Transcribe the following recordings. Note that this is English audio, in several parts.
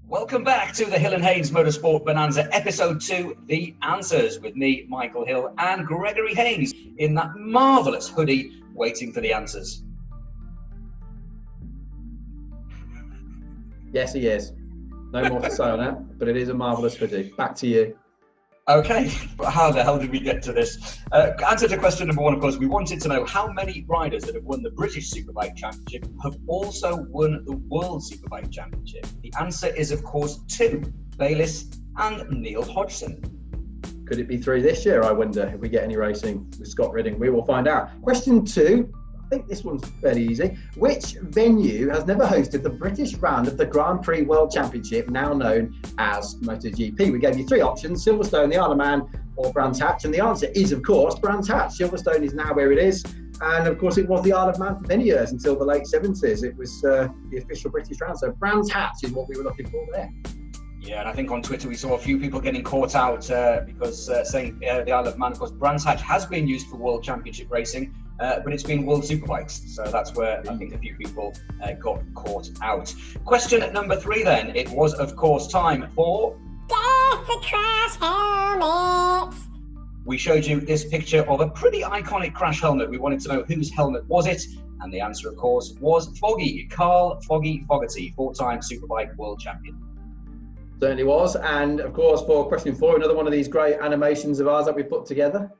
Welcome back to the HILL Hainnes Motorsport Bonanza, Episode 2, The Answers, with me, Michael Hill, and Gregory Haynes in that marvellous hoodie, waiting for the answers. Yes, he is. No more to say on that, but it is a marvellous hoodie. Back to you. Okay, how the hell did we get to this? Answer to question number one, of course, we wanted to know how many riders that have won the British Superbike Championship have also won the World Superbike Championship. The answer is, of course, 2, Bayliss and Neil Hodgson. Could it be 3 this year, I wonder, if we get any racing with Scott Redding? We will find out. Question 2, I think this one's fairly easy. Which venue has never hosted the British round of the Grand Prix World Championship, now known as MotoGP? We gave you 3 options: Silverstone, the Isle of Man, or Brands Hatch. And the answer is, of course, Brands Hatch. Silverstone is now where it is. And of course, it was the Isle of Man for many years until the late 70s. It was the official British round. So Brands Hatch is what we were looking for there. Yeah, and I think on Twitter we saw a few people getting caught out because saying the Isle of Man, of course, Brands Hatch has been used for World Championship racing, but it's been World Superbikes. So that's where I think a few people got caught out. Question number 3 then. It was, of course, time for... Guess the crash helmets! We showed you this picture of a pretty iconic crash helmet. We wanted to know whose helmet was it, and the answer, of course, was Foggy. Carl Foggy Fogarty, 4-time Superbike World Champion. Certainly was. And of course, for question 4, another one of these great animations of ours that we put together.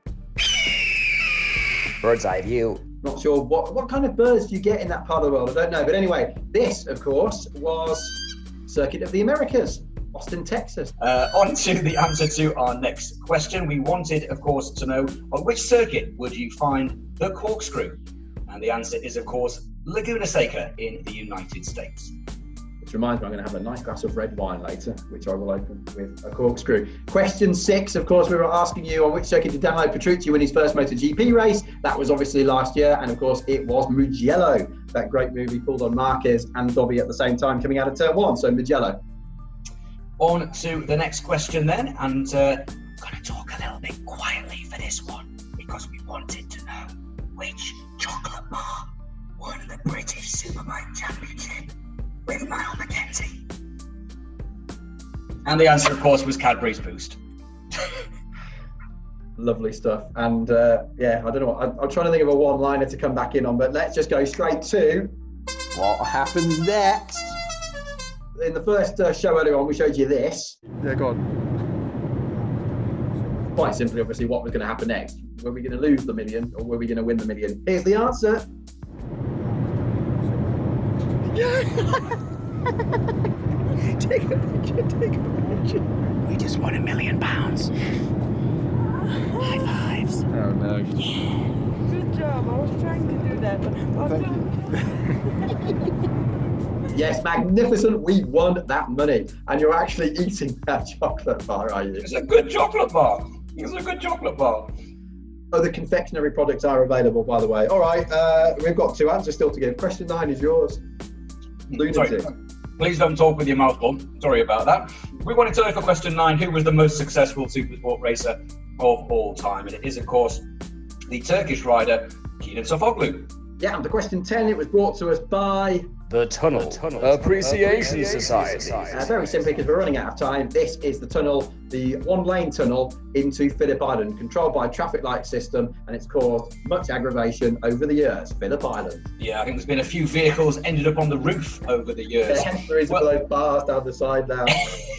Bird's eye view. Not sure what kind of birds do you get in that part of the world, I don't know. But anyway, this, of course, was Circuit of the Americas, Austin, Texas. On to the answer to our next question. We wanted, of course, to know on which circuit would you find the corkscrew? And the answer is, of course, Laguna Seca in the United States. Which reminds me, I'm going to have a nice glass of red wine later, which I will open with a corkscrew. Question 6, of course, we were asking you on which circuit did Danilo Petrucci win his first MotoGP race. That was obviously last year, and of course it was Mugello, that great movie pulled on Marquez and Dobby at the same time coming out of turn 1, so Mugello. On to the next question then, and I'm going to talk a little bit quietly for this one, because we wanted to know which chocolate bar won the British Superbike Championship with Mal Mackenzie. And the answer, of course, was Cadbury's Boost. Lovely stuff. And yeah, I don't know. I'm trying to think of a one-liner to come back in on, but let's just go straight to... What happens next? In the first show earlier on, we showed you this. Yeah, go on. Quite simply, obviously, what was going to happen next. Were we going to lose the million, or were we going to win the million? Here's the answer. Take a picture. We just won £1 million. High fives. Oh no. Good job. I was trying to do that, but Yes, magnificent. We won that money. And you're actually eating that chocolate bar, are you? It's a good chocolate bar. It's a good chocolate bar. Oh, the confectionery products are available, by the way. All right, we've got 2 answers still to give. Question 9 is yours. Lunatic. Sorry. Please don't talk with your mouth full. Sorry about that. We wanted to know for question 9 who was the most successful supersport racer of all time. And it is, of course, the Turkish rider Kenan Sofuoglu. Yeah, and for question 10, it was brought to us by... The Tunnel Appreciation Society. Very simply, because we're running out of time, this is the tunnel, the 1-lane tunnel into Phillip Island, controlled by a traffic light system, and it's caused much aggravation over the years. Phillip Island. Yeah, I think there's been a few vehicles ended up on the roof over the years. There is below bars down the side now.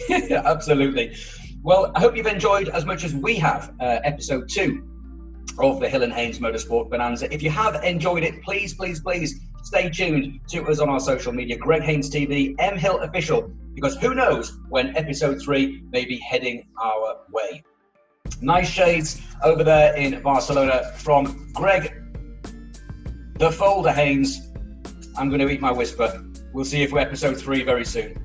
Yeah, absolutely. Well, I hope you've enjoyed as much as we have episode 2 of the HILL Hainnes Motorsport Bonanza. If you have enjoyed it, please stay tuned to us on our social media, Greg Haynes TV, Hill Official, because who knows when episode 3 may be heading our way. Nice shades over there in Barcelona from Greg the Folder Haynes. I'm going to eat my whisper. We'll see you for episode 3 very soon.